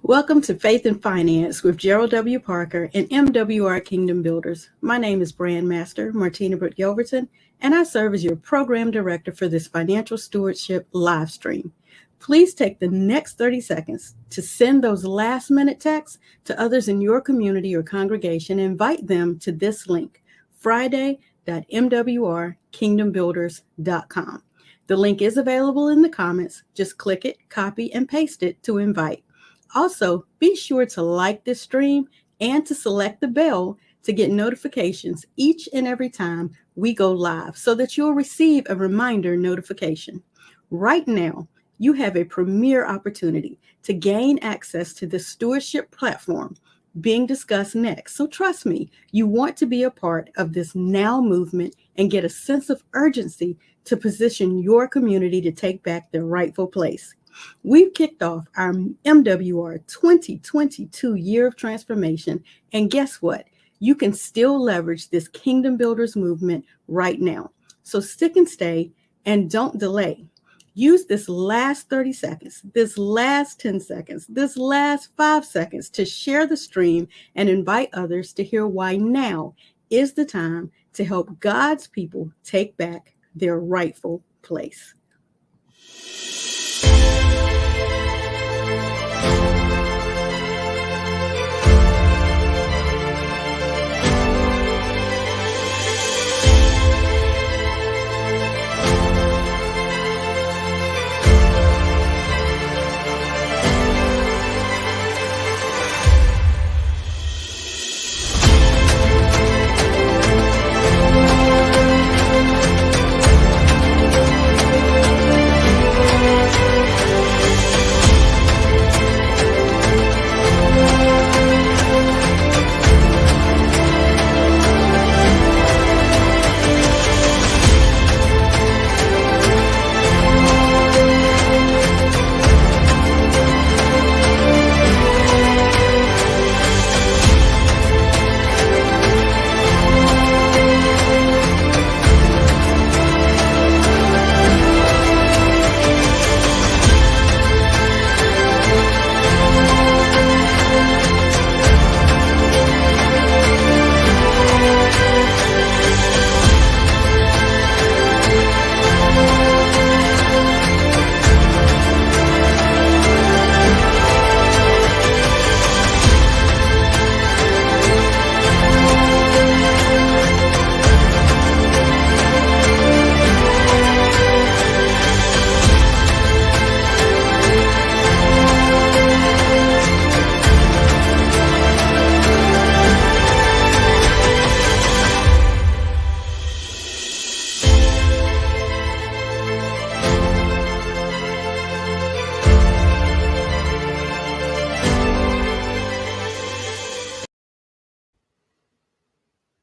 Welcome to Faith and Finance with Gerald W. Parker and MWR Kingdom Builders. My name is Brand Master Martina Britt Gilberton, and I serve as your program director for this financial stewardship live stream. Please take the next 30 seconds to send those last-minute texts to others in your community or congregation and invite them to this link, friday.mwrkingdombuilders.com. The link is available in the comments. Just click it, copy, and paste it to invite. Also, be sure to like this stream and to select the bell to get notifications each and every time we go live so that you'll receive a reminder notification. Right now, you have a premier opportunity to gain access to the stewardship platform being discussed next. So trust me, you want to be a part of this now movement and get a sense of urgency to position your community to take back their rightful place. We've kicked off our MWR 2022 year of transformation, and guess what? You can still leverage this Kingdom Builders movement right now. So stick and stay and don't delay. Use this last 30 seconds, this last 10 seconds, this last 5 seconds to share the stream and invite others to hear why now is the time to help God's people take back their rightful place.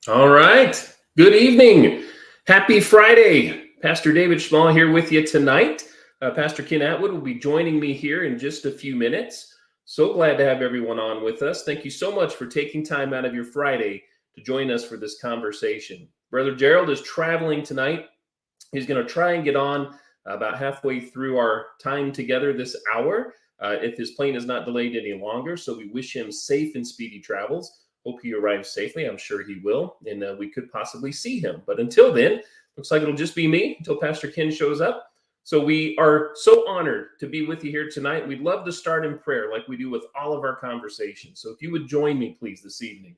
All right. Good evening. Happy Friday. Pastor David Schmall here with you tonight. Pastor Ken Atwood will be joining me here in just a few minutes. So glad to have everyone on with us. Thank you so much for taking time out of your Friday to join us for this conversation. Brother Gerald is traveling tonight. He's going to try and get on about halfway through our time together this hour, if his plane is not delayed any longer. So we wish him safe and speedy travels. Hope he arrives safely. I'm sure he will, and we could possibly see him. But until then, looks like it'll just be me until Pastor Ken shows up. So we are so honored to be with you here tonight. We'd love to start in prayer like we do with all of our conversations. So if you would join me, please, this evening.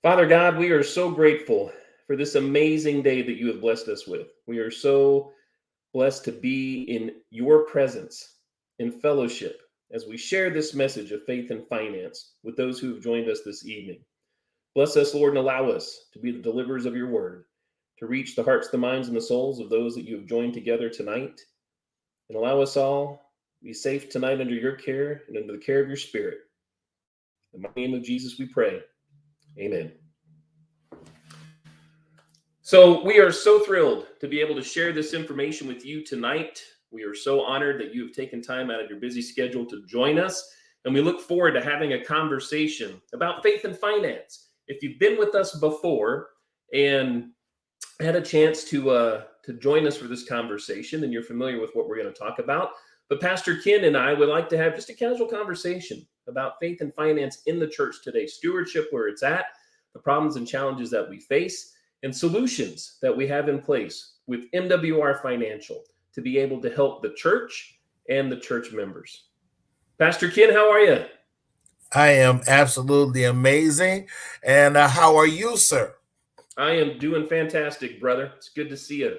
Father God, we are so grateful for this amazing day that you have blessed us with. We are so blessed to be in your presence, in fellowship, as we share this message of faith and finance with those who have joined us this evening. Bless us, Lord, and allow us to be the deliverers of your word, to reach the hearts, the minds, and the souls of those that you have joined together tonight. And allow us all to be safe tonight under your care and under the care of your Spirit. In the name of Jesus we pray. Amen. So we are so thrilled to be able to share this information with you tonight. We are so honored that you have taken time out of your busy schedule to join us, and we look forward to having a conversation about faith and finance. If you've been with us before and had a chance to join us for this conversation, and you're familiar with what we're going to talk about, But Pastor Ken and I would like to have just a casual conversation about faith and finance in the church today, stewardship where it's at, the problems and challenges that we face, and solutions that we have in place with MWR Financial to be able to help the church and the church members. Pastor Ken, how are you? I am absolutely amazing. And how are you, sir? I am doing fantastic, brother. It's good to see you.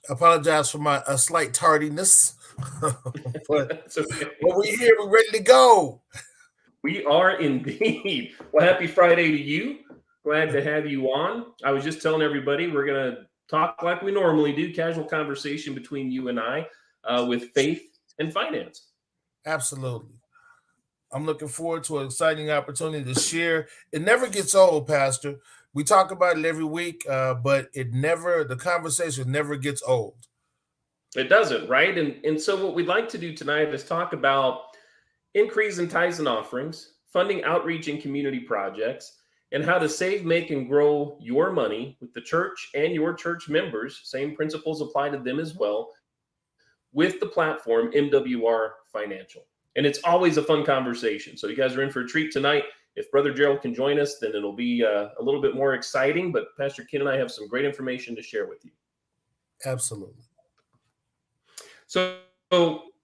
Apologize for my slight tardiness. But okay. We're here. We're ready to go. We are indeed. Well, happy Friday to you. Glad to have you on. I was just telling everybody we're going to talk like we normally do, casual conversation between you and I with faith and finance. Absolutely. I'm looking forward to an exciting opportunity to share. It never gets old, Pastor. We talk about it every week, but the conversation never gets old. It doesn't, right? And so what we'd like to do tonight is talk about increase in tithes and offerings, funding outreach and community projects, and how to save, make, and grow your money with the church and your church members. Same principles apply to them as well with the platform MWR Financial. And it's always a fun conversation. So you guys are in for a treat tonight. If Brother Gerald can join us, then it'll be a little bit more exciting. But Pastor Ken and I have some great information to share with you. Absolutely. So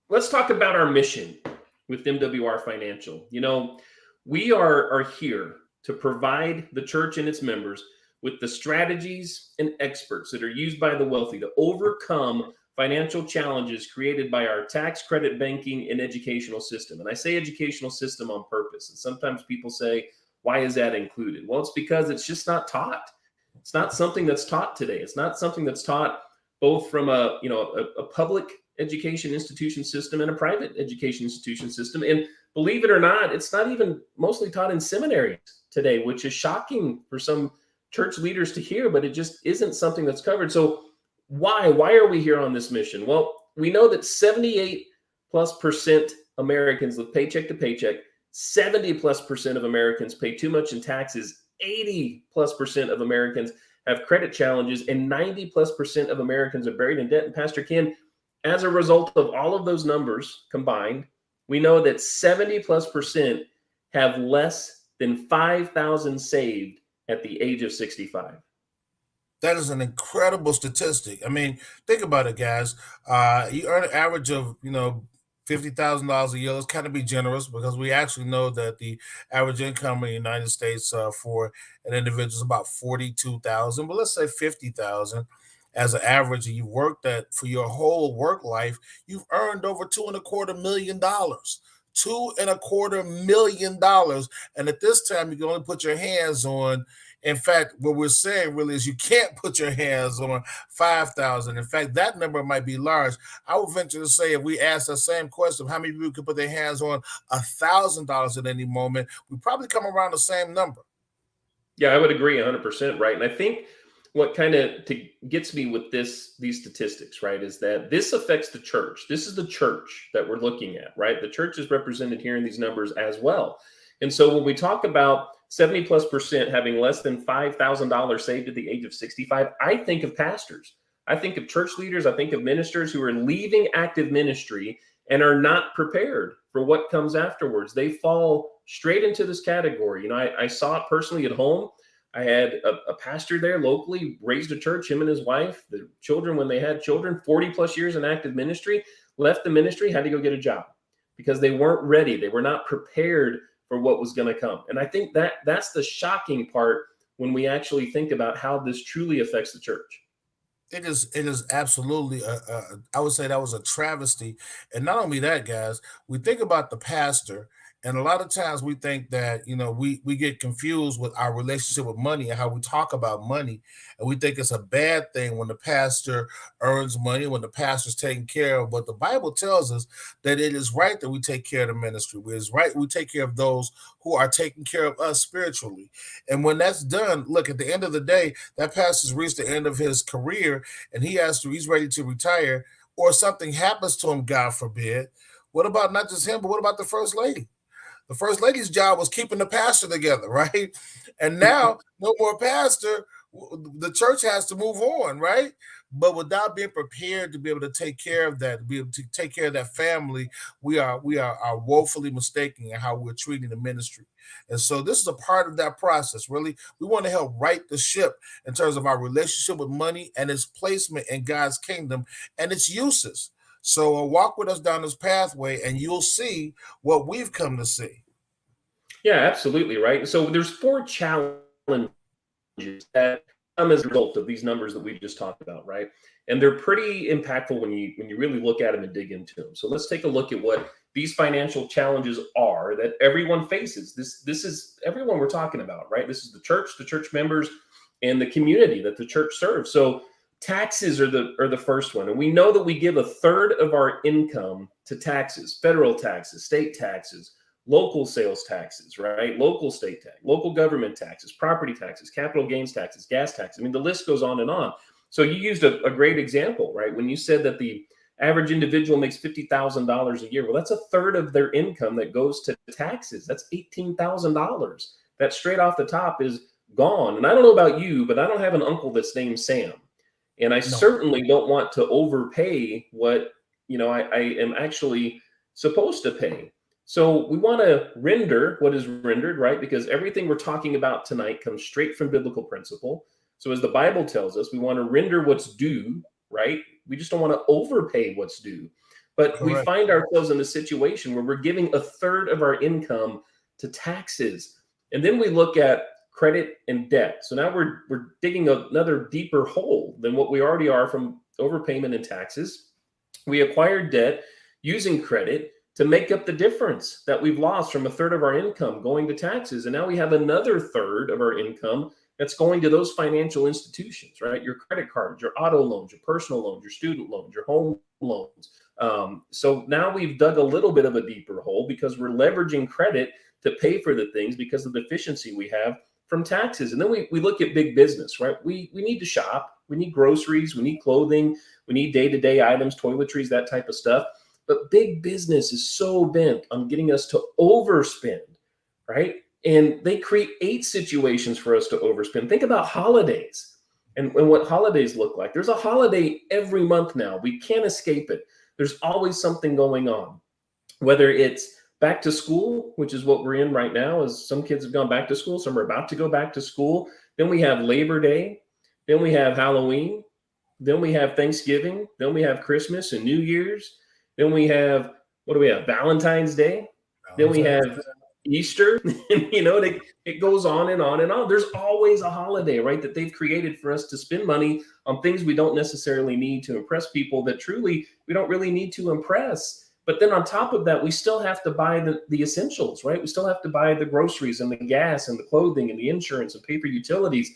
let's talk about our mission with MWR Financial. You know, we are here to provide the church and its members with the strategies and experts that are used by the wealthy to overcome financial challenges created by our tax credit banking and educational system. And I say educational system on purpose. And sometimes people say, why is that included? Well, it's because it's just not taught. It's not something that's taught today. It's not something that's taught both from a public education institution system and a private education institution system. And believe it or not, it's not even mostly taught in seminaries today, which is shocking for some church leaders to hear, but it just isn't something that's covered. So why are we here on this mission? Well, we know that 78+% Americans live paycheck to paycheck. 70+% of Americans pay too much in taxes. 80+% of Americans have credit challenges, and 90+% of Americans are buried in debt. And Pastor Ken, as a result of all of those numbers combined, we know that 70+% have less than $5,000 saved at the age of 65. That is an incredible statistic. I mean, think about it, guys. You earn an average of, $50,000 a year. Let's kind of be generous because we actually know that the average income in the United States for an individual is about $42,000. But let's say $50,000 as an average, and you worked that for your whole work life, you've earned over $2.25 million. $2.25 million. And at this time, you can only put your hands on. In fact, what we're saying really is you can't put your hands on 5,000. In fact, that number might be large. I would venture to say if we ask the same question of how many people can put their hands on $1,000 at any moment, we probably come around the same number. Yeah, I would agree 100%, right? And I think what kind of gets me with these statistics, right, is that this affects the church. This is the church that we're looking at, right? The church is represented here in these numbers as well. And so when we talk about 70+% having less than $5,000 saved at the age of 65, I think of pastors. I think of church leaders. I think of ministers who are leaving active ministry and are not prepared for what comes afterwards. They fall straight into this category. I saw it personally at home. I had a pastor there locally, raised a church, him and his wife, the children, when they had children, 40+ years in active ministry, left the ministry, had to go get a job because they weren't ready. They were not prepared for what was going to come. And I think that's the shocking part when we actually think about how this truly affects the church. It is absolutely, I would say that was a travesty. And not only that, guys, we think about the pastor, and a lot of times we think that, we get confused with our relationship with money and how we talk about money. And we think it's a bad thing when the pastor earns money, when the pastor's taken care of. But the Bible tells us that it is right that we take care of the ministry. It's right we take care of those who are taking care of us spiritually. And when that's done, look, at the end of the day, that pastor's reached the end of his career and he's ready to retire, or something happens to him, God forbid. What about not just him, but what about the first lady? The first lady's job was keeping the pastor together, right? And now, no more pastor. the church has to move on, right? But without being prepared to be able to take care of that, to be able to take care of that family, we are woefully mistaken in how we're treating the ministry. And so this is a part of that process. Really, we want to help right the ship in terms of our relationship with money and its placement in God's kingdom and its uses. So walk with us down this pathway, and you'll see what we've come to see. Yeah, absolutely, right. So there's 4 challenges that come as a result of these numbers that we just talked about, right? And they're pretty impactful when you really look at them and dig into them. So let's take a look at what these financial challenges are that everyone faces. This is everyone we're talking about, right? This is the church members, and the community that the church serves. So taxes are the first one, and we know that we give a third of our income to taxes: federal taxes, state taxes, local sales taxes, right? Local state tax, local government taxes, property taxes, capital gains taxes, gas taxes. I mean, the list goes on and on. So you used a great example, right? When you said that the average individual makes $50,000 a year. Well, that's a third of their income that goes to taxes. That's $18,000. That straight off the top is gone. And I don't know about you, but I don't have an uncle that's named Sam. And I certainly don't want to overpay what, I am actually supposed to pay. So we want to render what is rendered, right? Because everything we're talking about tonight comes straight from biblical principle. So as the Bible tells us, we want to render what's due, right? We just don't want to overpay what's due. But we find ourselves in a situation where we're giving a third of our income to taxes. And then we look at credit and debt. So now we're digging another deeper hole than what we already are from overpayment and taxes. We acquired debt using credit to make up the difference that we've lost from a third of our income going to taxes. And now we have another third of our income that's going to those financial institutions, right? Your credit cards, your auto loans, your personal loans, your student loans, your home loans. So now we've dug a little bit of a deeper hole because we're leveraging credit to pay for the things because of the efficiency we have from taxes. And then we look at big business, right? We need to shop. We need groceries. We need clothing. We need day-to-day items, toiletries, that type of stuff. But big business is so bent on getting us to overspend, right? And they create situations for us to overspend. Think about holidays and what holidays look like. There's a holiday every month now. We can't escape it. There's always something going on, whether it's back to school, which is what we're in right now, as some kids have gone back to school, some are about to go back to school. Then we have Labor Day. Then we have Halloween. Then we have Thanksgiving. Then we have Christmas and New Year's. Then we have, what do we have? Valentine's Day. Then we have Easter. It goes on and on and on. There's always a holiday, right, that they've created for us to spend money on things we don't necessarily need to impress people that truly we don't really need to impress. But then on top of that, we still have to buy the essentials, right? We still have to buy the groceries and the gas and the clothing and the insurance and pay for utilities.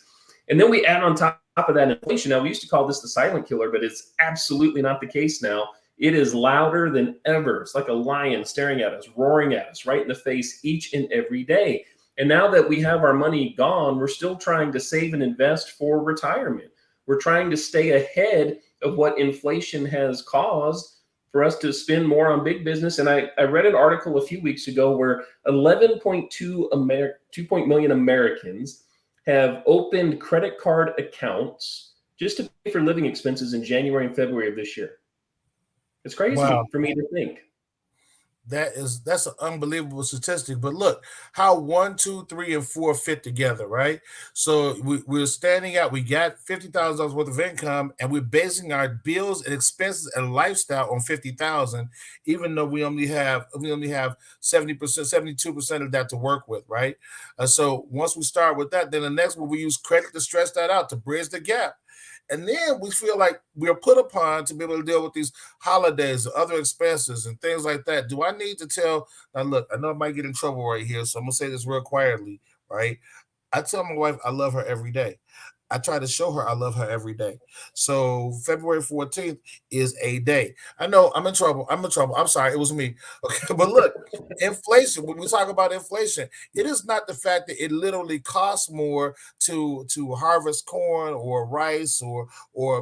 And then we add on top of that inflation. Now, we used to call this the silent killer, but it's absolutely not the case now. It is louder than ever. It's like a lion staring at us, roaring at us right in the face each and every day. And now that we have our money gone, we're still trying to save and invest for retirement. We're trying to stay ahead of what inflation has caused for us to spend more on big business. And I read an article a few weeks ago where 11.2 million Americans have opened credit card accounts just to pay for living expenses in January and February of this year. It's crazy for me to think. That's an unbelievable statistic. But look how 1, 2, 3, and 4 fit together, right? So we're standing out. We got $50,000 worth of income, and we're basing our bills and expenses and lifestyle on $50,000, even though we only have 70%, 72% of that to work with, right? So once we start with that, then the next one we use credit to stretch that out to bridge the gap. And then we feel like we're put upon to be able to deal with these holidays, other expenses, and things like that. Do I need to tell? Now, look, I know I might get in trouble right here, so I'm going to say this real quietly, right? I tell my wife I love her every day. I try to show her I love her every day. So February 14th is a day. I know I'm in trouble. I'm sorry. It was me. Okay. But look, inflation, when we talk about inflation, it is not the fact that it literally costs more to harvest corn or rice or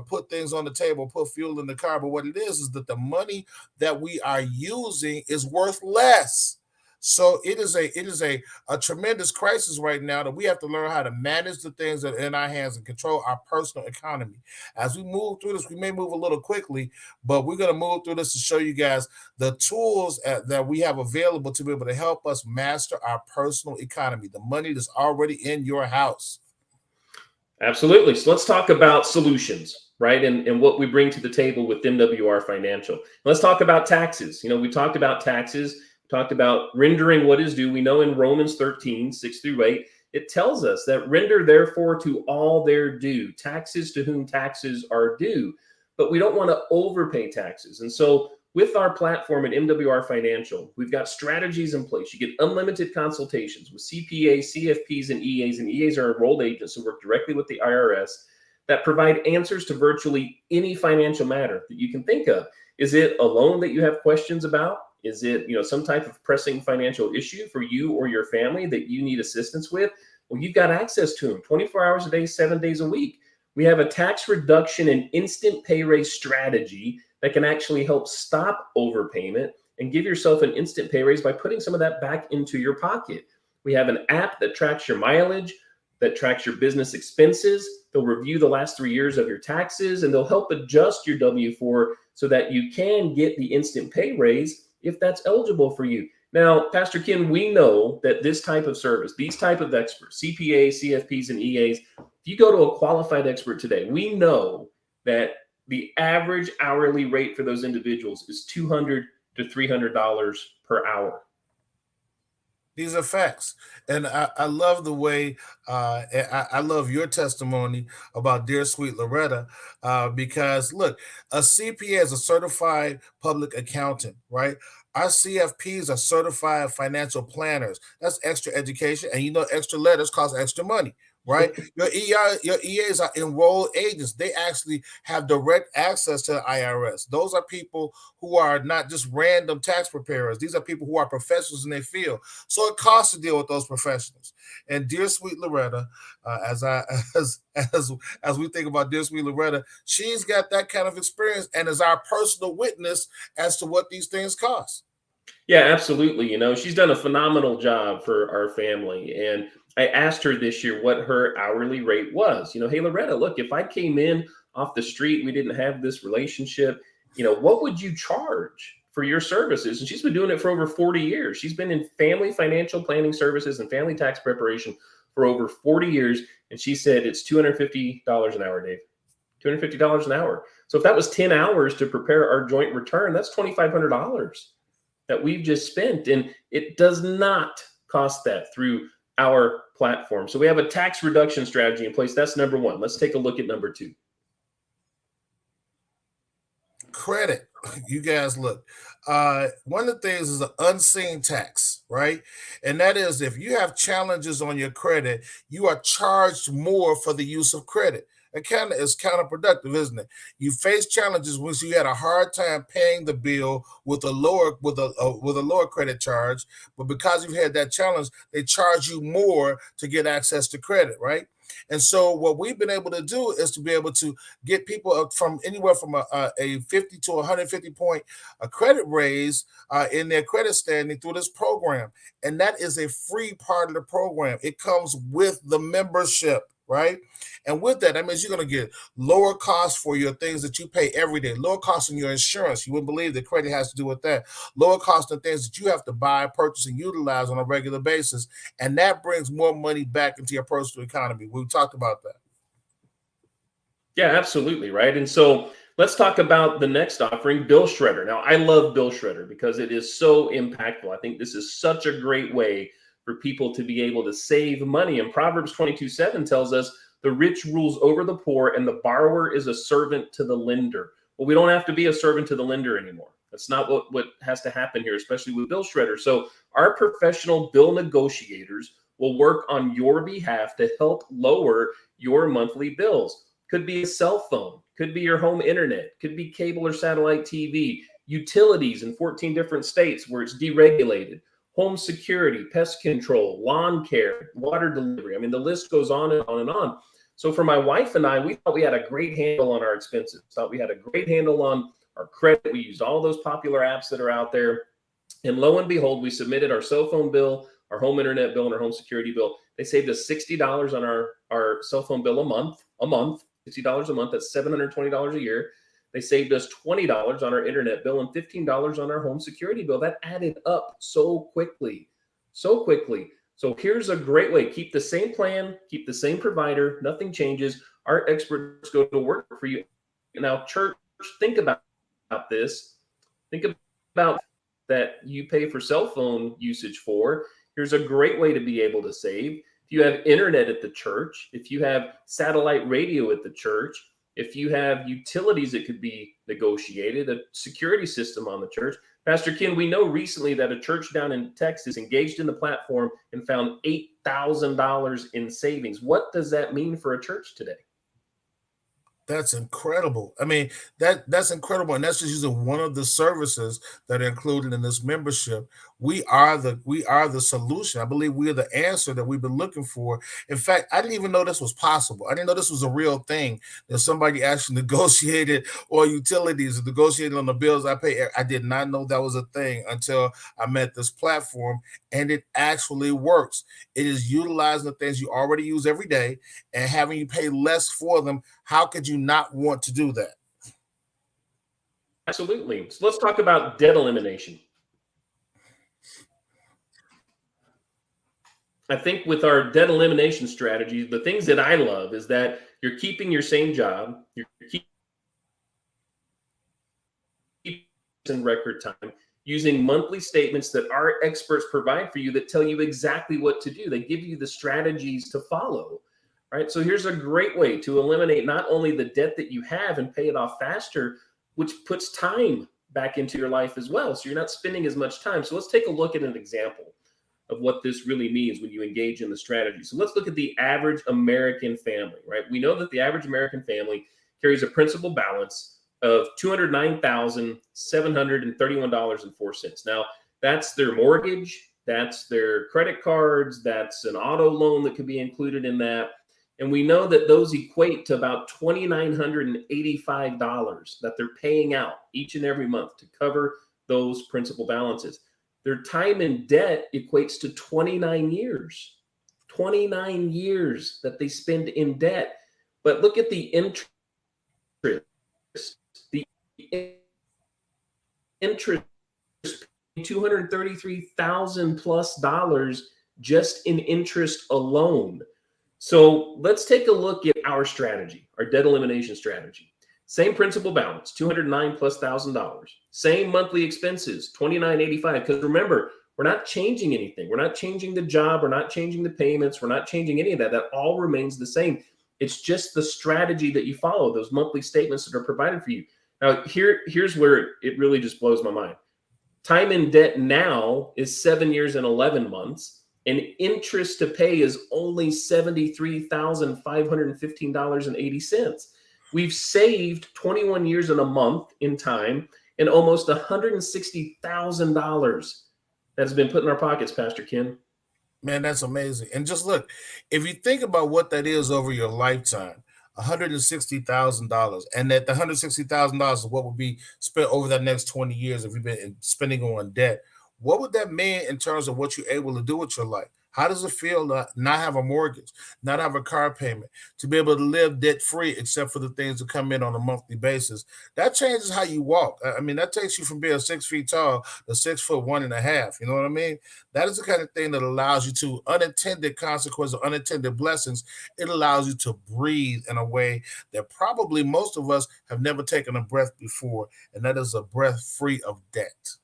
put things on the table, put fuel in the car. But what it is that the money that we are using is worth less. So it is a tremendous crisis right now that we have to learn how to manage the things that are in our hands and control our personal economy. As we move through this, we may move a little quickly, but we're going to move through this to show you guys the tools that we have available to be able to help us master our personal economy, the money that's already in your house. Absolutely. So let's talk about solutions, right? And what we bring to the table with MWR Financial. Let's talk about taxes. We talked about taxes, talked about rendering what is due. We know in Romans 13, 6 through 8, it tells us that render therefore to all their due, taxes to whom taxes are due. But we don't want to overpay taxes. And so with our platform at MWR Financial, we've got strategies in place. You get unlimited consultations with CPAs, CFPs, and EAs. And EAs are enrolled agents who work directly with the IRS that provide answers to virtually any financial matter that you can think of. Is it a loan that you have questions about? Is it, some type of pressing financial issue for you or your family that you need assistance with? Well, you've got access to them 24 hours a day, 7 days a week. We have a tax reduction and instant pay raise strategy that can actually help stop overpayment and give yourself an instant pay raise by putting some of that back into your pocket. We have an app that tracks your mileage, that tracks your business expenses. They'll review the last 3 years of your taxes, and they'll help adjust your W-4 so that you can get the instant pay raise if that's eligible for you. Now, Pastor Ken, we know that this type of service, these type of experts, CPAs, CFPs, and EAs, if you go to a qualified expert today, we know that the average hourly rate for those individuals is $200 to $300 per hour. These are facts. And I love the way, I love your testimony about dear sweet Loretta, because look, a CPA is a certified public accountant, right? Our CFPs are certified financial planners. That's extra education. And extra letters cost extra money, right? Your EAs are enrolled agents. They actually have direct access to the IRS. Those are people who are not just random tax preparers. These are people who are professionals in their field. So it costs to deal with those professionals. And dear sweet Loretta, as we think about dear sweet Loretta, she's got that kind of experience and is our personal witness as to what these things cost. Yeah, absolutely. She's done a phenomenal job for our family. And I asked her this year what her hourly rate was. Hey, Loretta, look, if I came in off the street, we didn't have this relationship, what would you charge for your services? And she's been doing it for over 40 years. She's been in family financial planning services and family tax preparation for over 40 years. And she said it's $250 an hour, Dave. $250 an hour. So if that was 10 hours to prepare our joint return, that's $2,500 that we've just spent. And it does not cost that through our platform. So we have a tax reduction strategy in place. That's number one. Let's take a look at number two. Credit. You guys look. One of the things is an unseen tax, right? And that is if you have challenges on your credit, you are charged more for the use of credit. It kind of is counterproductive, isn't it? You face challenges when you had a hard time paying the bill with a lower credit charge, but because you've had that challenge, they charge you more to get access to credit, right? And so what we've been able to do is to be able to get people from anywhere from a 50 to 150 point credit raise in their credit standing through this program. And that is a free part of the program. It comes with the membership, right? And with that means you're going to get lower costs for your things that you pay every day, lower costs in your insurance. You wouldn't believe that credit has to do with that. Lower cost of things that you have to buy, purchase, and utilize on a regular basis. And that brings more money back into your personal economy. We talked about that. Yeah, absolutely. Right. And so let's talk about the next offering, Bill Shredder. Now, I love Bill Shredder because it is so impactful. I think this is such a great way for people to be able to save money. And Proverbs 22:7 tells us the rich rules over the poor and the borrower is a servant to the lender. Well, we don't have to be a servant to the lender anymore. That's not what has to happen here, especially with Bill Shredder. So our professional bill negotiators will work on your behalf to help lower your monthly bills. Could be a cell phone, could be your home internet, could be cable or satellite TV, utilities in 14 different states where it's deregulated, home security, pest control, lawn care, water delivery. I mean, the list goes on and on and on. So for my wife and I, we thought we had a great handle on our expenses. Thought we had a great handle on our credit. We used all those popular apps that are out there. And lo and behold, we submitted our cell phone bill, our home internet bill, and our home security bill. They saved us $60 on our cell phone bill a month, $60 a month. That's $720 a year. They saved us $20 on our internet bill and $15 on our home security bill. That added up so quickly, so quickly. So here's a great way. Keep the same plan, keep the same provider, nothing changes. Our experts go to work for you. Now, church, think about this. Think about that you pay for cell phone usage for. Here's a great way to be able to save. If you have internet at the church, if you have satellite radio at the church, if you have utilities that could be negotiated, a security system on the church. Pastor Ken, we know recently that a church down in Texas engaged in the platform and found $8,000 in savings. What does that mean for a church today? That's incredible. I mean, that's incredible. And that's just using one of the services that are included in this membership. We are the solution. I believe we are the answer that we've been looking for. In fact, I didn't even know this was possible. I didn't know this was a real thing, that somebody actually negotiated, or utilities negotiated on the bills I pay. I did not know that was a thing until I met this platform, and it actually works. It is utilizing the things you already use every day and having you pay less for them. How could you not want to do that? Absolutely. So let's talk about debt elimination. I think with our debt elimination strategy, the things that I love is that you're keeping your same job, you're keeping in record time, using monthly statements that our experts provide for you that tell you exactly what to do. They give you the strategies to follow, right? So here's a great way to eliminate not only the debt that you have and pay it off faster, which puts time back into your life as well. So you're not spending as much time. So let's take a look at an example of what this really means when you engage in the strategy. So let's look at the average American family, right? We know that the average American family carries a principal balance of $209,731.04. Now, that's their mortgage, that's their credit cards, that's an auto loan that could be included in that. And we know that those equate to about $2,985 that they're paying out each and every month to cover those principal balances. Their time in debt equates to 29 years. 29 years that they spend in debt. But look at the interest. The interest, $233,000 plus just in interest alone. So let's take a look at our strategy, our debt elimination strategy. Same principal balance, $209,000 plus. Same monthly expenses, $29.85. Because remember, we're not changing anything. We're not changing the job. We're not changing the payments. We're not changing any of that. That all remains the same. It's just the strategy that you follow, those monthly statements that are provided for you. Now, here's where it really just blows my mind. Time in debt now is 7 years and 11 months, and interest to pay is only $73,515.80. We've saved 21 years and a month in time and almost $160,000 that has been put in our pockets, Pastor Ken. Man, that's amazing. And just look, if you think about what that is over your lifetime, $160,000, and that the $160,000 is what would be spent over that next 20 years if you've been spending on debt. What would that mean in terms of what you're able to do with your life? How does it feel to not have a mortgage, not have a car payment, to be able to live debt free, except for the things that come in on a monthly basis? That changes how you walk. I mean, that takes you from being 6 feet tall to 6'1.5". You know what I mean? That is the kind of thing that allows you to unintended consequences, unintended blessings. It allows you to breathe in a way that probably most of us have never taken a breath before, and that is a breath free of debt.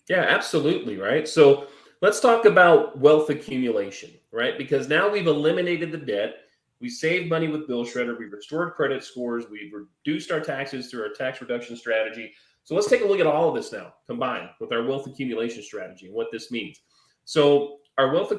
Yeah, absolutely. Right. So let's talk about wealth accumulation, right? Because now we've eliminated the debt. We saved money with Bill Shredder. We've restored credit scores. We've reduced our taxes through our tax reduction strategy. So let's take a look at all of this now, combined with our wealth accumulation strategy and what this means. So our wealth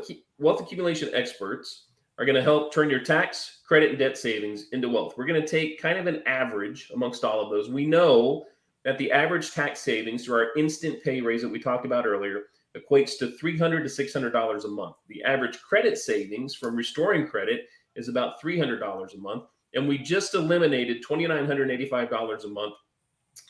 accumulation experts are going to help turn your tax, credit, and debt savings into wealth. We're going to take kind of an average amongst all of those. We know that the average tax savings through our instant pay raise that we talked about earlier equates to $300 to $600 a month. The average credit savings from restoring credit is about $300 a month. And we just eliminated $2,985 a month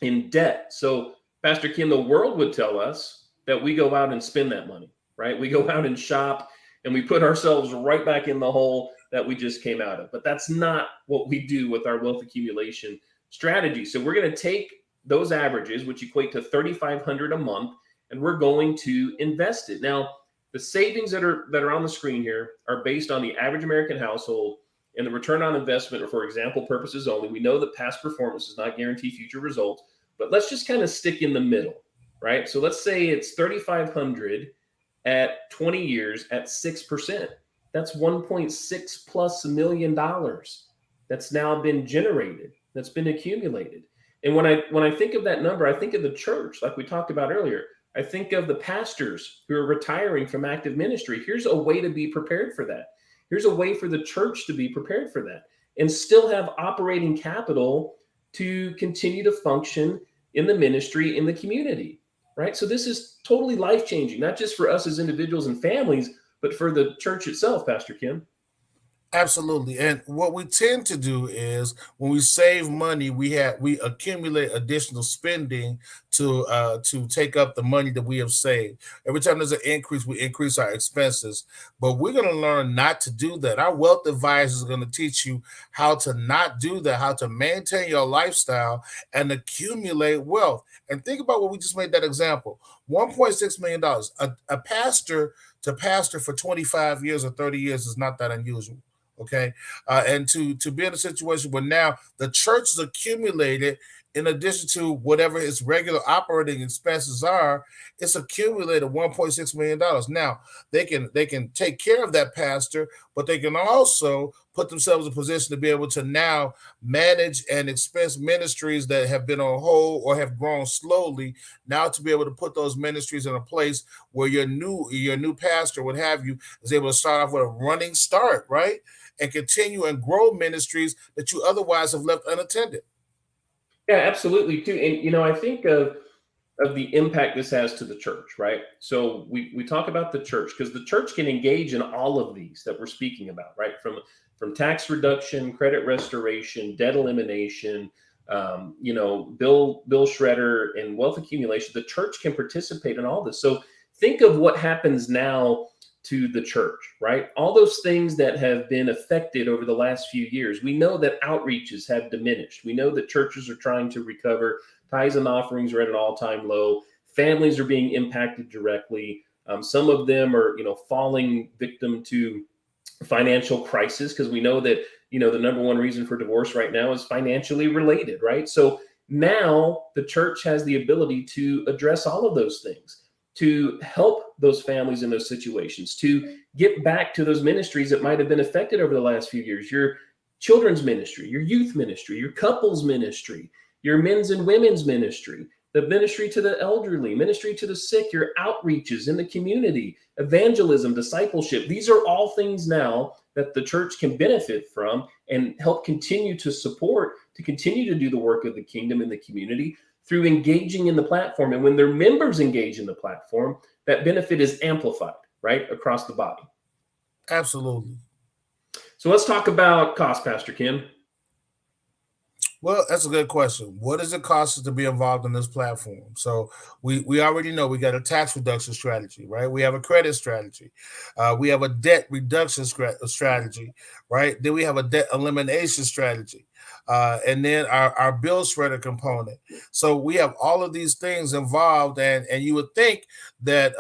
in debt. So, Pastor Kim, the world would tell us that we go out and spend that money, right? We go out and shop and we put ourselves right back in the hole that we just came out of. But that's not what we do with our wealth accumulation strategy. So we're going to take those averages, which equate to $3,500 a month, and we're going to invest it. Now, the savings that are on the screen here are based on the average American household and the return on investment, or for example purposes only. We know that past performance does not guarantee future results, but let's just kind of stick in the middle, right? So let's say it's 3,500 at 20 years at 6%. That's 1.6 plus million dollars that's now been generated, that's been accumulated. And when I think of that number, I think of the church, like we talked about earlier. I think of the pastors who are retiring from active ministry. Here's a way to be prepared for that. Here's a way for the church to be prepared for that and still have operating capital to continue to function in the ministry, in the community, right? So this is totally life-changing, not just for us as individuals and families, but for the church itself, Pastor Kim. Absolutely. And what we tend to do is when we save money, we accumulate additional spending to take up the money that we have saved. Every time there's an increase, we increase our expenses. But we're going to learn not to do that. Our wealth advisors are going to teach you how to not do that, how to maintain your lifestyle and accumulate wealth. And think about what we just made that example. $1.6 million. A pastor to pastor for 25 years or 30 years is not that unusual. Okay. And to be in a situation where now the church is accumulated, in addition to whatever its regular operating expenses are, it's accumulated $1.6 million. Now they can take care of that pastor, but they can also put themselves in a position to be able to now manage and expense ministries that have been on hold or have grown slowly. Now to be able to put those ministries in a place where your new pastor, what have you, is able to start off with a running start, right? And continue and grow ministries that you otherwise have left unattended. Yeah, absolutely too. And I think of the impact this has to the church, right? So we talk about the church because the church can engage in all of these that we're speaking about, right? From tax reduction, credit restoration, debt elimination, bill shredder, and wealth accumulation. The church can participate in all this. So think of what happens now to the church, right? All those things that have been affected over the last few years. We know that outreaches have diminished. We know that churches are trying to recover. Tithes and offerings are at an all-time low. Families are being impacted directly. Some of them are, falling victim to financial crisis, because we know that, the number one reason for divorce right now is financially related, right? So now the church has the ability to address all of those things, to help those families in those situations, to get back to those ministries that might have been affected over the last few years. Your children's ministry, your youth ministry, your couples ministry, your men's and women's ministry, the ministry to the elderly, ministry to the sick, your outreaches in the community, evangelism, discipleship. These are all things now that the church can benefit from and help continue to support, to continue to do the work of the kingdom in the community through engaging in the platform. And when their members engage in the platform, that benefit is amplified, right, across the body. Absolutely. So let's talk about cost, Pastor Kim. Well, that's a good question. What does it cost us to be involved in this platform? So we already know we got a tax reduction strategy, right? We have a credit strategy. We have a debt reduction strategy, right? Then we have a debt elimination strategy. And then our bill shredder component. So we have all of these things involved, and you would think that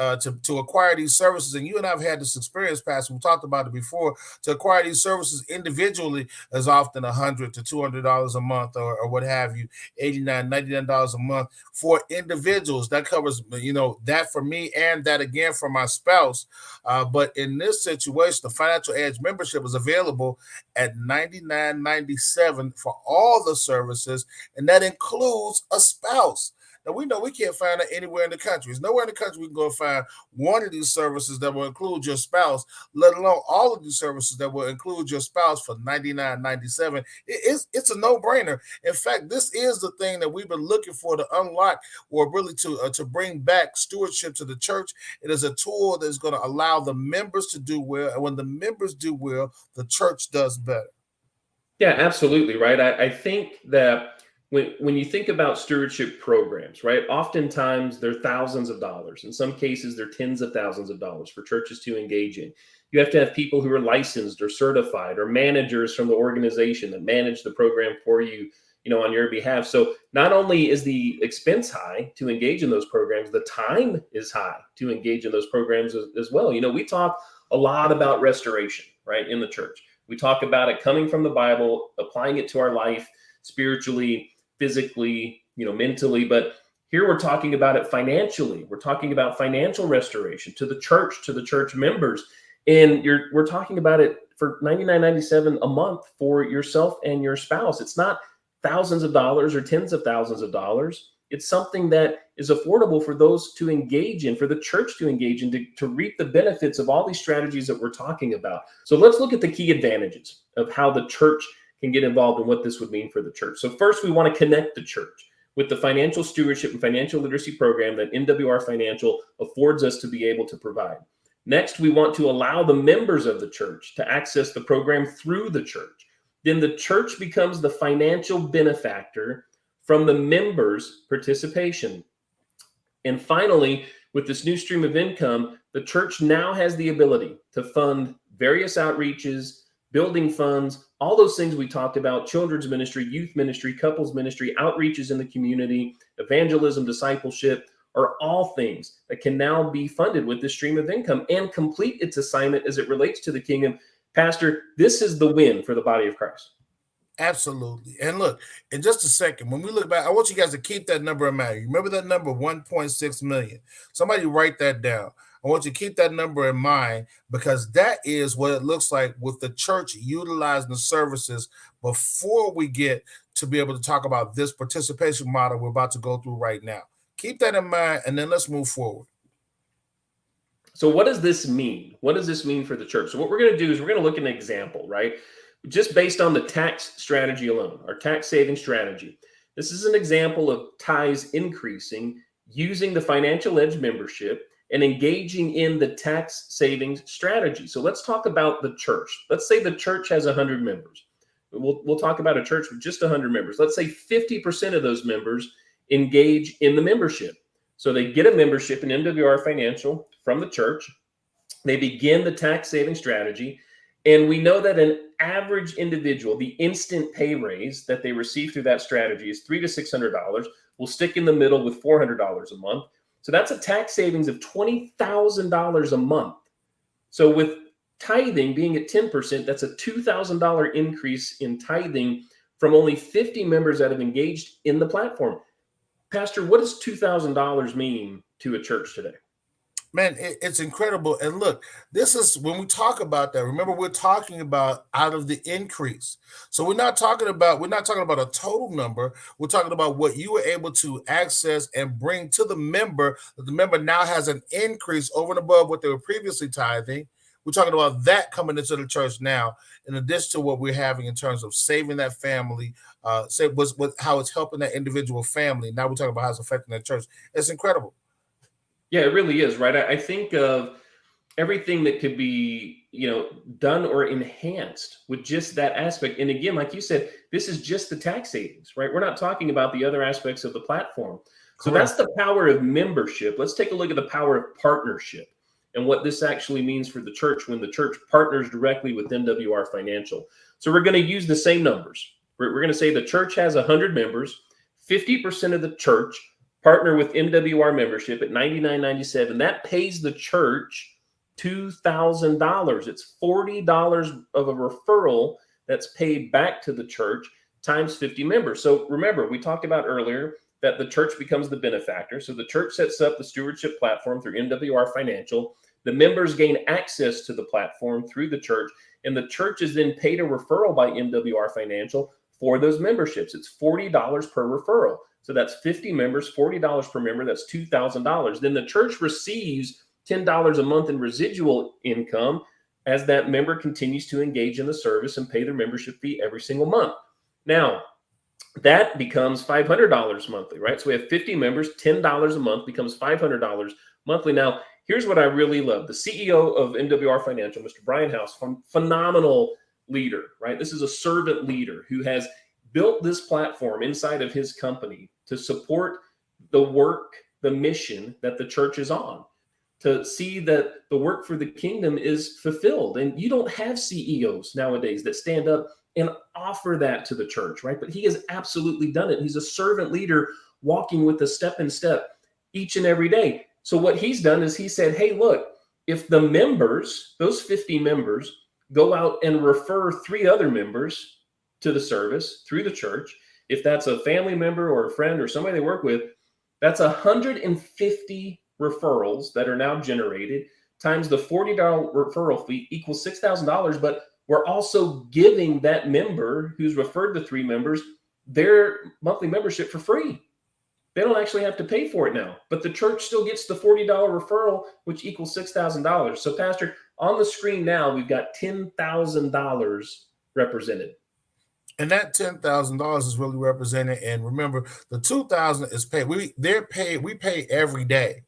to acquire these services, and you and I have had this experience, Pastor, we talked about it before, to acquire these services individually is often $100 to $200 a month or what have you, $89, $99 a month for individuals. That covers, that for me and that again for my spouse. But in this situation, the Financial Edge membership is available at $99.97 for all the services, and that includes a spouse. Now, we know we can't find it anywhere in the country. There's nowhere in the country we can go find one of these services that will include your spouse, let alone all of these services that will include your spouse for $99.97. It's a no-brainer. In fact, this is the thing that we've been looking for to unlock, or really to bring back stewardship to the church. It is a tool that's going to allow the members to do well, and when the members do well, the church does better. Yeah, absolutely, right. I think that when you think about stewardship programs, right? Oftentimes they're thousands of dollars. In some cases, they're tens of thousands of dollars for churches to engage in. You have to have people who are licensed or certified or managers from the organization that manage the program for you, on your behalf. So not only is the expense high to engage in those programs, the time is high to engage in those programs as well. We talk a lot about restoration, right, in the church. We talk about it coming from the Bible, applying it to our life spiritually, physically, mentally, but here we're talking about it financially. We're talking about financial restoration to the church members. And we're talking about it for $99.97 a month for yourself and your spouse. It's not thousands of dollars or tens of thousands of dollars. It's something that is affordable for those to engage in, for the church to engage in, to reap the benefits of all these strategies that we're talking about. So let's look at the key advantages of how the church can get involved and what this would mean for the church. So first, we want to connect the church with the financial stewardship and financial literacy program that MWR Financial affords us to be able to provide. Next, we want to allow the members of the church to access the program through the church. Then the church becomes the financial benefactor from the members' participation. And finally, with this new stream of income, the church now has the ability to fund various outreaches, building funds, all those things we talked about: children's ministry, youth ministry, couples ministry, outreaches in the community, evangelism, discipleship, are all things that can now be funded with this stream of income and complete its assignment as it relates to the kingdom. Pastor, this is the win for the body of Christ. Absolutely. And look, in just a second, when we look back, I want you guys to keep that number in mind. You remember that number, 1.6 million. Somebody write that down. I want you to keep that number in mind, because that is what it looks like with the church utilizing the services before we get to be able to talk about this participation model we're about to go through right now. Keep that in mind, and then let's move forward. So what does this mean? What does this mean for the church? So what we're going to do is we're going to look at an example, right? Just based on the tax strategy alone, our tax saving strategy. This is an example of tithes increasing using the Financial Edge membership and engaging in the tax savings strategy. So let's talk about the church. Let's say the church has 100 members. We'll talk about a church with just 100 members. Let's say 50% of those members engage in the membership. So they get a membership in MWR Financial from the church. They begin the tax saving strategy. And we know that an average individual, the instant pay raise that they receive through that strategy is $300 to $600. We'll stick in the middle with $400 a month. So that's a tax savings of $20,000 a month. So with tithing being at 10%, that's a $2,000 increase in tithing from only 50 members that have engaged in the platform. Pastor, what does $2,000 mean to a church today? Man, it's incredible. And look, this is when we talk about that. Remember, we're talking about out of the increase. So we're not talking about a total number. We're talking about what you were able to access and bring to the member. That the member now has an increase over and above what they were previously tithing. We're talking about that coming into the church now, in addition to what we're having in terms of saving that family, how it's helping that individual family. Now we're talking about how it's affecting that church. It's incredible. Yeah, it really is, right? I think of everything that could be, done or enhanced with just that aspect. And again, like you said, this is just the tax savings, right? We're not talking about the other aspects of the platform. So That's the power of membership. Let's take a look at the power of partnership and what this actually means for the church when the church partners directly with MWR Financial. So we're going to use the same numbers. We're going to say the church has 100 members, 50% of the church partner with MWR membership at $99.97. That pays the church $2,000. It's $40 of a referral that's paid back to the church times 50 members. So remember, we talked about earlier that the church becomes the benefactor. So the church sets up the stewardship platform through MWR Financial. The members gain access to the platform through the church, and the church is then paid a referral by MWR Financial for those memberships. It's $40 per referral. So that's 50 members, $40 per member. That's $2,000. Then the church receives $10 a month in residual income as that member continues to engage in the service and pay their membership fee every single month. Now, that becomes $500 monthly, right? So we have 50 members, $10 a month becomes $500 monthly. Now, here's what I really love. The CEO of MWR Financial, Mr. Brian House, phenomenal leader, right? This is a servant leader who has built this platform inside of his company to support the work, the mission that the church is on, to see that the work for the kingdom is fulfilled. And you don't have CEOs nowadays that stand up and offer that to the church, right? But he has absolutely done it. He's a servant leader walking with us step in step each and every day. So what he's done is he said, hey, look, if the members, those 50 members, go out and refer 3 other members to the service through the church, if that's a family member or a friend or somebody they work with, that's 150 referrals that are now generated times the $40 referral fee equals $6,000. But we're also giving that member who's referred the 3 members their monthly membership for free. They don't actually have to pay for it now, but the church still gets the $40 referral, which equals $6,000. So, Pastor, on the screen now, we've got $10,000 represented. And that $10,000 is really represented. And remember, the $2,000 is paid. We pay every day.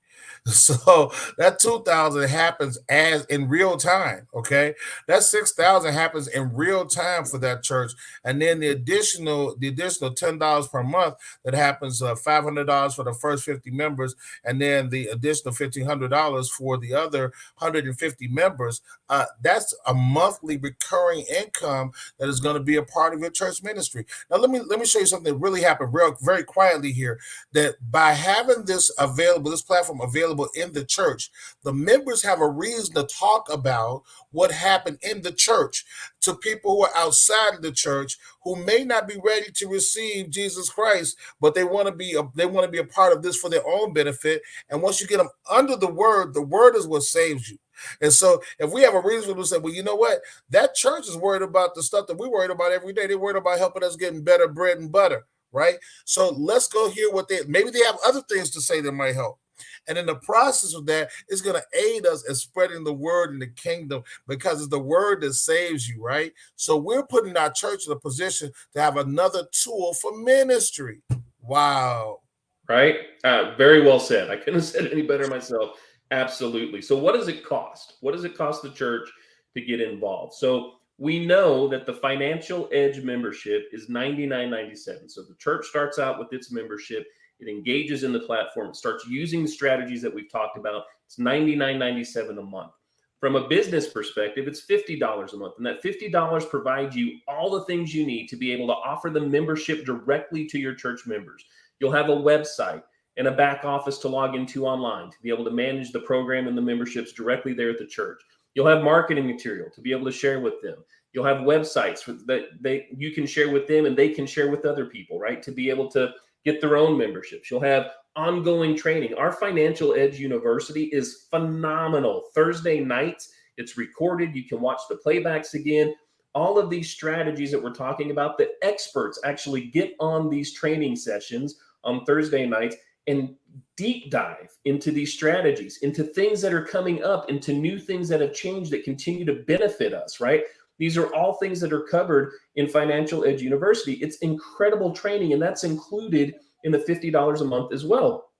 So that $2,000 happens as in real time. Okay, that $6,000 happens in real time for that church, and then the additional $10 per month that happens, $500 for the first 50 members, and then the additional $1,500 for the other 150 members. That's a monthly recurring income that is going to be a part of your church ministry. Now, let me show you something that really happened very quietly here. That by having this platform available in the church, the members have a reason to talk about what happened in the church to people who are outside of the church who may not be ready to receive Jesus Christ, but they want to be a part of this for their own benefit. And once you get them under the word is what saves you. And so if we have a reason to say, well, you know what, that church is worried about the stuff that we worried about every day. They're worried about helping us getting better bread and butter, right? So let's go hear maybe they have other things to say that might help. And in the process of that, it's going to aid us in spreading the word in the kingdom, because it's the word that saves you, right? So we're putting our church in a position to have another tool for ministry. Wow. Right? Very well said. I couldn't have said it any better myself. Absolutely. So what does it cost? What does it cost the church to get involved? So we know that the Financial Edge membership is $99.97. So the church starts out with its membership. It engages in the platform. It starts using the strategies that we've talked about. It's $99.97 a month. From a business perspective, it's $50 a month. And that $50 provides you all the things you need to be able to offer the membership directly to your church members. You'll have a website and a back office to log into online to be able to manage the program and the memberships directly there at the church. You'll have marketing material to be able to share with them. You'll have websites that you can share with them and they can share with other people, right? To be able to get their own memberships. You'll have ongoing training. Our Financial Edge University is phenomenal. Thursday nights, it's recorded. You can watch the playbacks again. All of these strategies that we're talking about, the experts actually get on these training sessions on Thursday nights and deep dive into these strategies, into things that are coming up, into new things that have changed that continue to benefit us, right? These are all things that are covered in Financial Edge University. It's incredible training, and that's included in the $50 a month as well.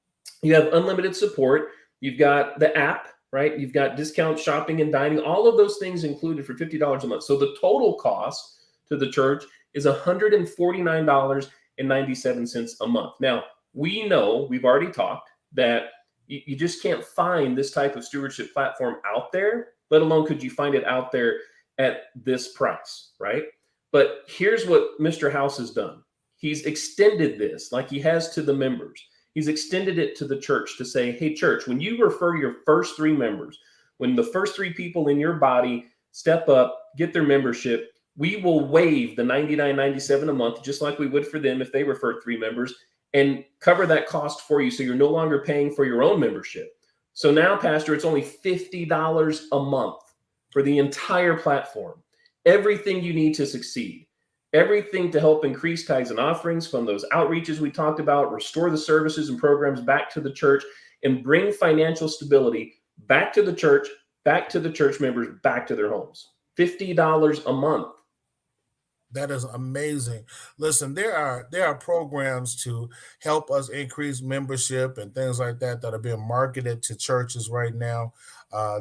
You have unlimited support. You've got the app, right? You've got discount shopping and dining, all of those things included for $50 a month. So the total cost to the church is $149.97 a month. Now, we know, we've already talked, that you just can't find this type of stewardship platform out there, let alone could you find it out there at this price, right? But here's what Mr. House has done. He's extended this like he has to the members. He's extended it to the church to say, hey, church, when you refer your first 3 members, when the first 3 people in your body step up, get their membership, we will waive the $99.97 a month, just like we would for them if they referred 3 members, and cover that cost for you so you're no longer paying for your own membership. So now, Pastor, it's only $50 a month for the entire platform. Everything you need to succeed. Everything to help increase tithes and offerings from those outreaches we talked about, restore the services and programs back to the church, and bring financial stability back to the church members, back to their homes. $50 a month. That is amazing. Listen, there are programs to help us increase membership and things like that that are being marketed to churches right now.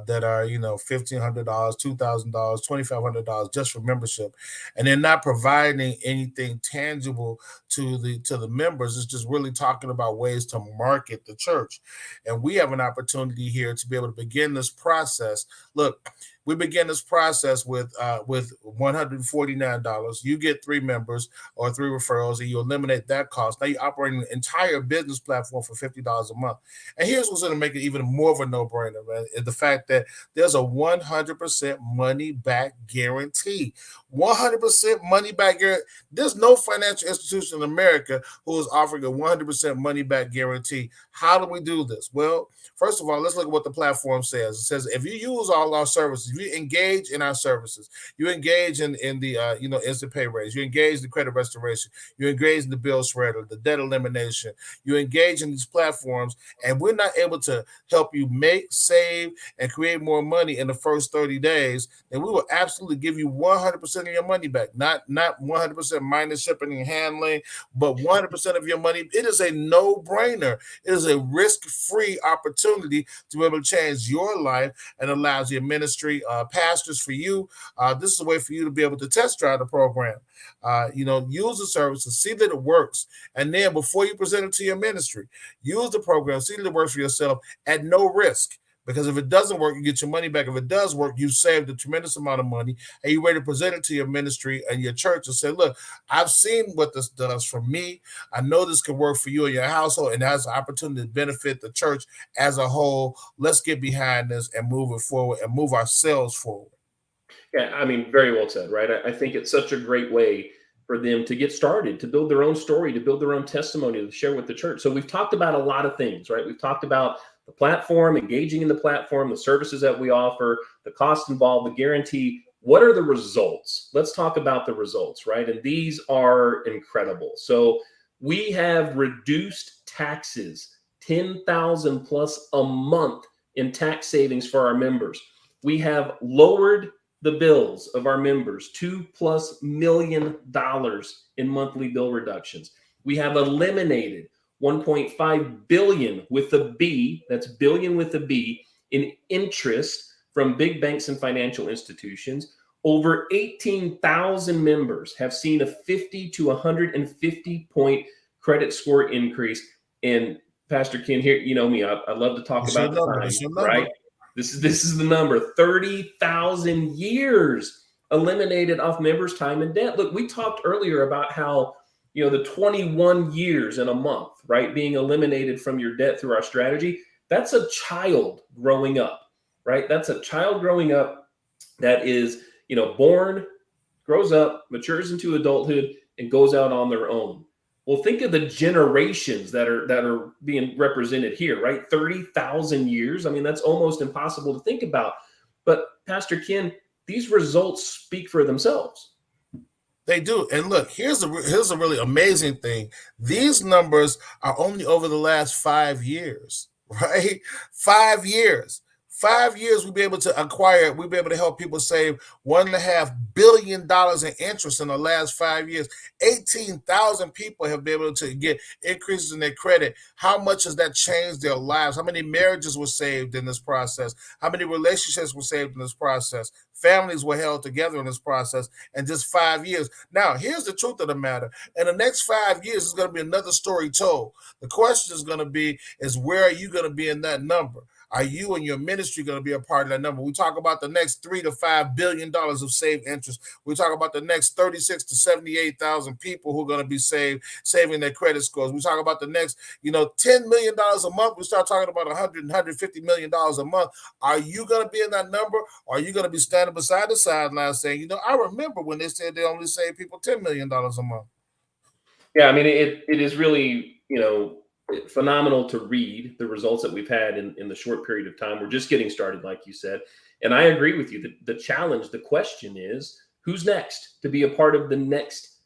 that are, $1,500, $2,000, $2,500 just for membership, and they're not providing anything tangible to the members. It's just really talking about ways to market the church, and we have an opportunity here to be able to begin this process. Look, we begin this process with $149. You get 3 members or 3 referrals, and you eliminate that cost. Now you're operating an entire business platform for $50 a month. And here's what's going to make it even more of a no-brainer, man, is the fact that there's a 100% money-back guarantee. 100% money-back guarantee. There's no financial institution in America who is offering a 100% money-back guarantee. How do we do this? Well, first of all, let's look at what the platform says. It says if you use all our services, if you engage in our services, you engage in the instant pay raise, you engage in the credit restoration, you engage in the bill shredder, the debt elimination, you engage in these platforms, and we're not able to help you make, save, and create more money in the first 30 days, then we will absolutely give you 100% of your money back. Not 100% minus shipping and handling, but 100% of your money. It is a no-brainer. It is a risk-free opportunity to be able to change your life, and allows your ministry, pastors, for you. This is a way for you to be able to test drive the program. Use the services, see that it works, and then before you present it to your ministry, use the program, see that it works for yourself at no risk. Because if it doesn't work, you get your money back. If it does work, you saved a tremendous amount of money, and you're ready to present it to your ministry and your church and say, look, I've seen what this does for me. I know this can work for you and your household, and has an opportunity to benefit the church as a whole. Let's get behind this and move it forward and move ourselves forward. Yeah, I mean, very well said, right? I think it's such a great way for them to get started, to build their own story, to build their own testimony, to share with the church. So we've talked about a lot of things, right? We've talked about the platform, engaging in the platform, the services that we offer, the cost involved, the guarantee. What are the results? Let's talk about the results, right? And these are incredible. So we have reduced taxes, 10,000 plus a month in tax savings for our members. We have lowered the bills of our members, $2+ million in monthly bill reductions. We have eliminated 1.5 billion with a B, that's billion with a B, in interest from big banks and financial institutions. Over 18,000 members have seen a 50 to 150 point credit score increase. And Pastor Ken, here, you know me, I love to talk about the time, right? This is the number, 30,000 years eliminated off members' time and debt. Look, we talked earlier about how, the 21 years in a month, right, being eliminated from your debt through our strategy. That's a child growing up, right? That's a child growing up that is, born, grows up, matures into adulthood, and goes out on their own. Well, think of the generations that are being represented here, right? 30,000 years. I mean, that's almost impossible to think about. But Pastor Ken, these results speak for themselves. They do. And look, here's a really amazing thing. These numbers are only over the last 5 years, right? 5 years. 5 years, we'll be able to help people save $1.5 billion in interest in the last 5 years. 18,000 people have been able to get increases in their credit. How much has that changed their lives? How many marriages were saved in this process? How many relationships were saved in this process? Families were held together in this process in just 5 years. Now, here's the truth of the matter. In the next 5 years, there's going to be another story told. The question is going to be, where are you going to be in that number? Are you and your ministry going to be a part of that number? We talk about the next $3 to $5 billion of saved interest. We talk about the next 36 to 78,000 people who are going to be saving their credit scores. We talk about the next, $10 million a month. We start talking about $150 million a month. Are you going to be in that number? Or are you going to be standing beside the sideline saying, I remember when they said they only save people $10 million a month? Yeah, I mean, it is really, phenomenal to read the results that we've had in the short period of time. We're just getting started, like you said. And I agree with you. The challenge, the question is, who's next to be a part of the next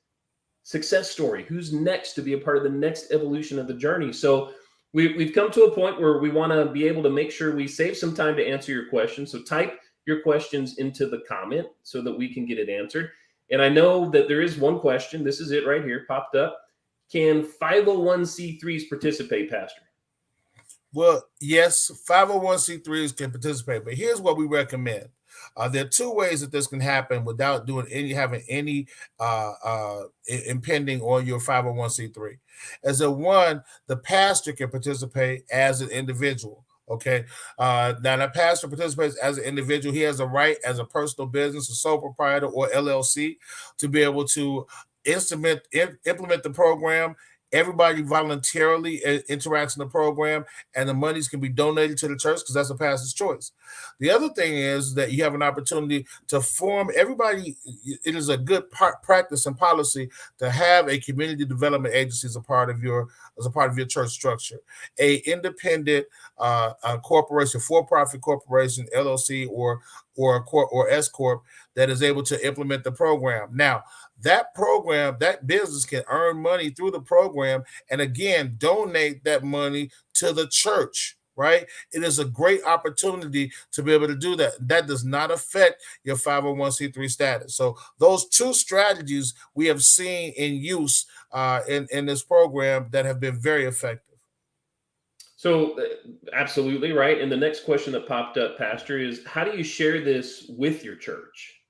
success story? Who's next to be a part of the next evolution of the journey? So we've come to a point where we want to be able to make sure we save some time to answer your questions. So type your questions into the comment so that we can get it answered. And I know that there is one question. This is it right here, popped up. Can 501c3s participate, Pastor? Well, yes, 501c3s can participate, but here's what we recommend. There are two ways that this can happen without having any impending on your 501c3. As a one, the pastor can participate as an individual. Okay. Now, the pastor participates as an individual. He has a right as a personal business, a sole proprietor, or LLC to be able to implement the program. Everybody voluntarily interacts in the program, and the monies can be donated to the church because that's the pastor's choice. The other thing is that you have an opportunity to form everybody. It is a good practice and policy to have a community development agency as a part of your church structure, a independent a corporation, for-profit corporation, LLC, or S corp that is able to implement the program. Now, that program, that business can earn money through the program and again donate that money to the church, right? It is a great opportunity to be able to do that. That does not affect your 501c3 status. So those two strategies we have seen in use in this program that have been very effective. So absolutely right. And the next question that popped up, Pastor, is how do you share this with your church?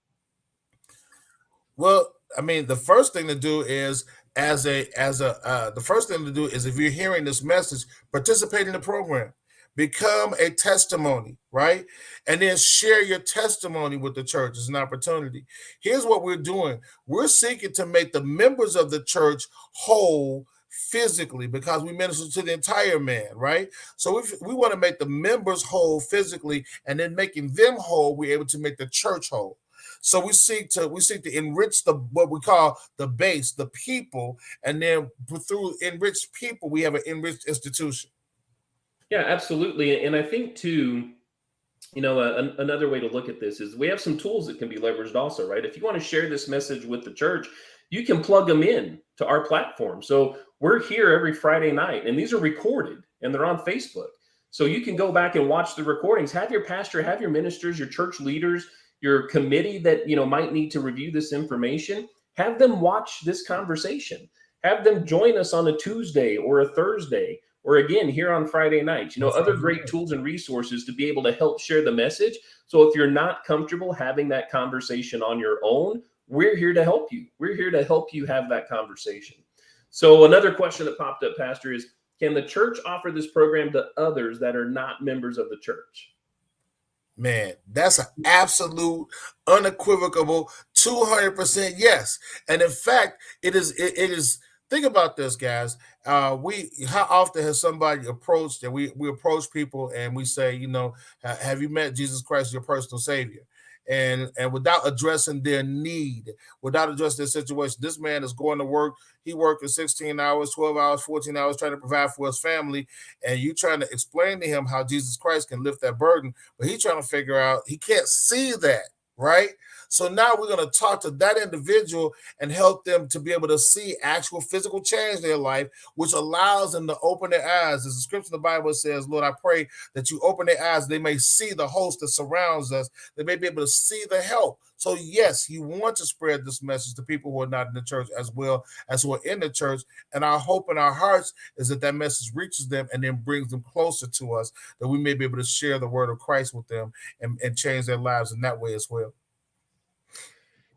Well, I mean, the first thing to do is the first thing to do is if you're hearing this message, participate in the program, become a testimony, right? And then share your testimony with the church as an opportunity. Here's what we're doing. We're seeking to make the members of the church whole physically because we minister to the entire man, right? So if we want to make the members whole physically and then making them whole, we're able to make the church whole. So we seek to enrich what we call the base, the people, and then through enriched people, we have an enriched institution. Yeah, absolutely. And I think too, another way to look at this is we have some tools that can be leveraged also, right? If you want to share this message with the church, you can plug them in to our platform. So we're here every Friday night, and these are recorded and they're on Facebook. So you can go back and watch the recordings, have your pastor, have your ministers, your church leaders, your committee that might need to review this information, have them watch this conversation, have them join us on a Tuesday or a Thursday, or again here on Friday nights. Other great tools and resources to be able to help share the message. So if you're not comfortable having that conversation on your own, we're here to help you. We're here to help you have that conversation. So another question that popped up, Pastor, is can the church offer this program to others that are not members of the church? Man, that's an absolute, unequivocal, 200% yes. And in fact, it is. Think about this, guys. How often has somebody approached and we approach people and we say, have you met Jesus Christ, your personal Savior? And without addressing their need, without addressing their situation, this man is going to work. He working 16 hours, 12 hours, 14 hours, trying to provide for his family. And you trying to explain to him how Jesus Christ can lift that burden, but he's trying to figure out, he can't see that, right? So now we're going to talk to that individual and help them to be able to see actual physical change in their life, which allows them to open their eyes. As the scripture in the Bible says, Lord, I pray that you open their eyes, they may see the host that surrounds us. They may be able to see the help. So yes, you want to spread this message to people who are not in the church as well as who are in the church. And our hope in our hearts is that message reaches them and then brings them closer to us, that we may be able to share the word of Christ with them and change their lives in that way as well.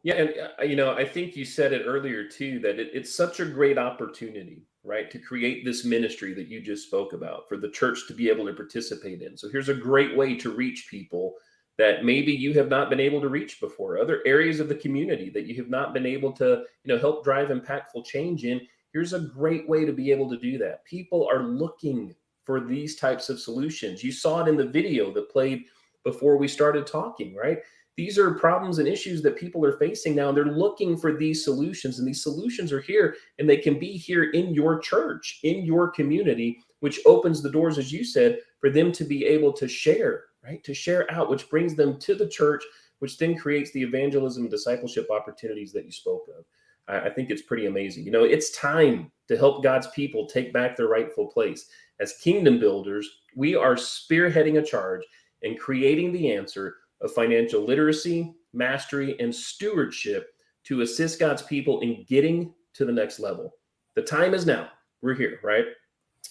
Yeah, and I think you said it earlier too, that it's such a great opportunity, right, to create this ministry that you just spoke about for the church to be able to participate in. So here's a great way to reach people that maybe you have not been able to reach before, other areas of the community that you have not been able to, help drive impactful change in. Here's a great way to be able to do that. People are looking for these types of solutions. You saw it in the video that played before we started talking, right? These are problems and issues that people are facing now. They're looking for these solutions, and these solutions are here, and they can be here in your church, in your community, which opens the doors, as you said, for them to be able to share, right? To share out, which brings them to the church, which then creates the evangelism and discipleship opportunities that you spoke of. I think it's pretty amazing. It's time to help God's people take back their rightful place. As kingdom builders, we are spearheading a charge and creating the answer of financial literacy, mastery, and stewardship to assist God's people in getting to the next level. The time is now. We're here, right?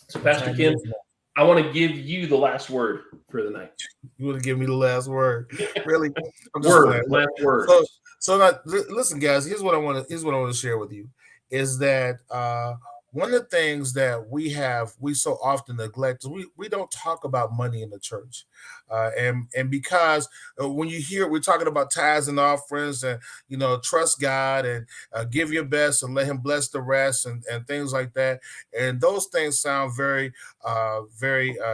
So Pastor Ken, I want to give you the last word for the night. You want to give me the last word? Really? I'm just Word, last words. So now, listen, guys. Here's what I want to share with you is that one of the things that we so often neglect is we don't talk about money in the church, and because when you hear we're talking about tithes and offerings and trust God and give your best and let Him bless the rest and things like that, and those things sound very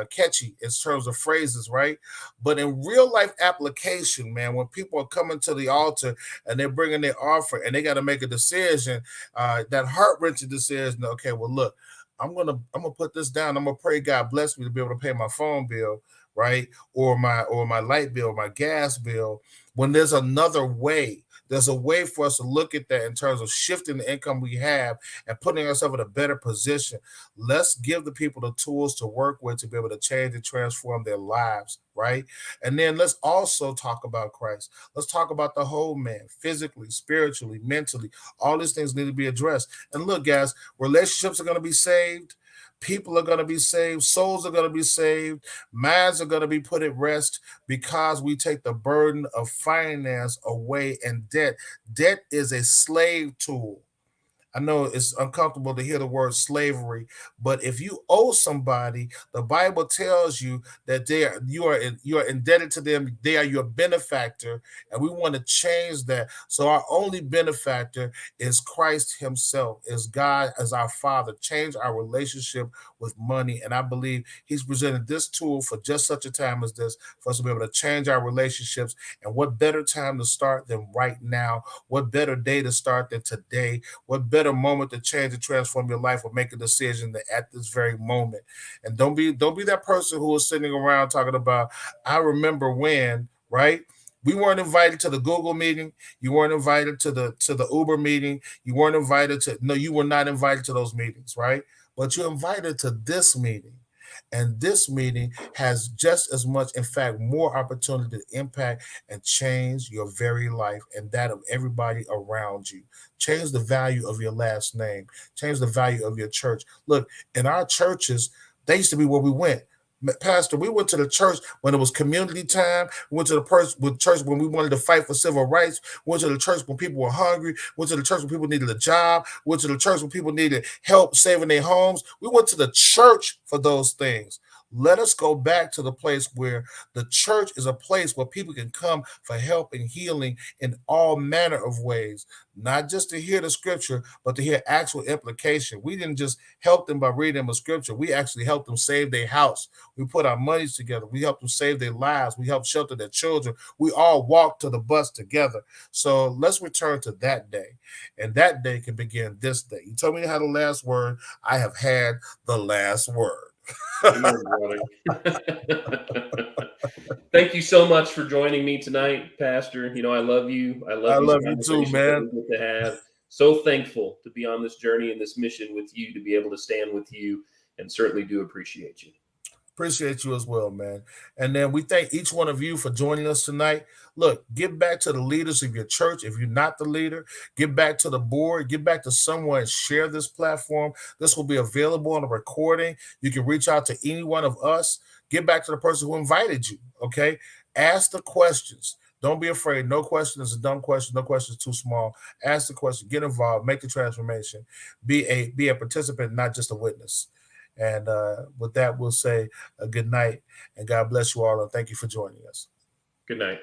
catchy in terms of phrases, right? But in real life application, man, when people are coming to the altar and they're bringing their offer and they got to make a decision, that heart-wrenching decision. Okay, well, look, I'm gonna put this down. I'm gonna pray God bless me to be able to pay my phone bill, right, or my light bill, my gas bill. When there's another way. There's a way for us to look at that in terms of shifting the income we have and putting ourselves in a better position. Let's give the people the tools to work with to be able to change and transform their lives, right? And then let's also talk about Christ. Let's talk about the whole man, physically, spiritually, mentally. All these things need to be addressed. And look, guys, relationships are going to be saved. People are going to be saved. Souls are going to be saved. Minds are going to be put at rest because we take the burden of finance away and debt. Debt is a slave tool. I know it's uncomfortable to hear the word slavery, but if you owe somebody, the Bible tells you that you are indebted to them. They are your benefactor, and we want to change that. So our only benefactor is Christ Himself, is God as our Father. Change our relationship with money, and I believe He's presented this tool for just such a time as this for us to be able to change our relationships. And what better time to start than right now? What better day to start than today? What better moment to change and transform your life or make a decision at this very moment? And don't be that person who is sitting around talking about, I remember when, right? We weren't invited to the Google meeting. You weren't invited to the Uber meeting. You weren't invited to, no, you were not invited to those meetings, right? But you're invited to this meeting. And this meeting has just as much, in fact, more opportunity to impact and change your very life and that of everybody around you. Change the value of your last name. Change the value of your church. Look, in our churches, they used to be where we went. Pastor, we went to the church when it was community time. We went to the church when we wanted to fight for civil rights. We went to the church when people were hungry. We went to the church when people needed a job. We went to the church when people needed help saving their homes. We went to the church for those things. Let us go back to the place where the church is a place where people can come for help and healing in all manner of ways, not just to hear the scripture, but to hear actual implication. We didn't just help them by reading them a scripture. We actually helped them save their house. We put our monies together. We helped them save their lives. We helped shelter their children. We all walked to the bus together. So let's return to that day. And that day can begin this day. You told me you had the last word. I have had the last word. Thank you so much for joining me tonight, Pastor. I love you. I love you too, man. To have. So thankful to be on this journey and this mission with you, to be able to stand with you, and certainly do appreciate you. Appreciate you as well, man. And then we thank each one of you for joining us tonight. Look, get back to the leaders of your church. If you're not the leader, get back to the board, get back to someone and share this platform. This will be available on a recording. You can reach out to any one of us. Get back to the person who invited you, okay? Ask the questions. Don't be afraid. No question is a dumb question. No question is too small. Ask the question. Get involved. Make the transformation. Be a participant, not just a witness. And with that, we'll say a good night and God bless you all. And thank you for joining us. Good night.